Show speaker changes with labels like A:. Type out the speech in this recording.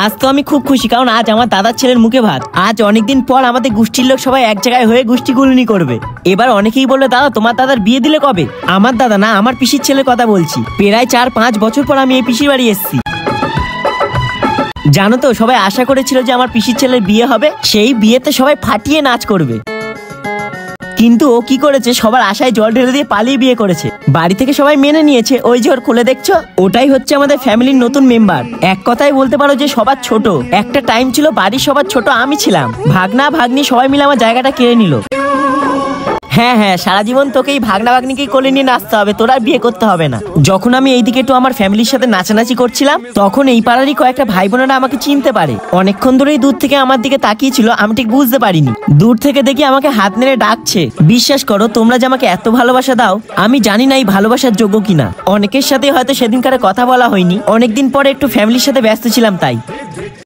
A: আজ তো আমি খুব খুশি, কারণ আজ আমার দাদার ছেলের মুখে ভাত। আজ অনেকদিন পর আমাদের গোষ্ঠীর লোক সবাই এক জায়গায় হয়ে গোষ্ঠী গুলনি করবে। এবার অনেকেই বললো, দাদা তোমার দাদার বিয়ে দিলে কবে? আমার দাদা না, আমার পিসির ছেলের কথা বলছি। প্রায় 4-5 বছর পর আমি এই পিসির বাড়ি এসেছি। জানো তো, সবাই আশা করেছিল যে আমার পিসির ছেলের বিয়ে হবে, সেই বিয়েতে সবাই ফাটিয়ে নাচ করবে। কিন্তু ও কি করেছে, সবার আশায় জল ঢেলে দিয়ে পালিয়ে বিয়ে করেছে। বাড়ি থেকে সবাই মেনে নিয়েছে, ওই যে ওর কোলে দেখছো, ওটাই হচ্ছে আমাদের ফ্যামিলির নতুন মেম্বার। এক কথায় বলতে পারো যে সবার ছোট। একটা টাইম ছিল বাড়ির সবার ছোট আমি ছিলাম। ভাগনা ভাগ্নি সবাই মিলে আমার জায়গাটা কেড়ে নিল। হ্যাঁ হ্যাঁ, সারা জীবন তোকেই ভাগনা ভাগ্নিকেই কোলে নিয়ে নাচতে হবে, তোর আর বিয়ে করতে হবে না। যখন আমি এইদিকে একটু আমার ফ্যামিলির সাথে নাচানাচি করছিলাম, তখন এই পাড়ারই কয়েকটা ভাই বোনেরা আমাকে চিনতে পারে। অনেকক্ষণ ধরেই দূর থেকে আমার দিকে তাকিয়েছিল, আমি ঠিক বুঝতে পারিনি। দূর থেকে দেখি আমাকে হাত নেড়ে ডাকছে। বিশ্বাস করো, তোমরা যে আমাকে এত ভালোবাসা দাও, আমি জানি না এই ভালোবাসার যোগ্য কিনা। অনেকের সাথে হয়তো সেদিনকার কথা বলা হয়নি, অনেকদিন পরে একটু ফ্যামিলির সাথে ব্যস্ত ছিলাম তাই।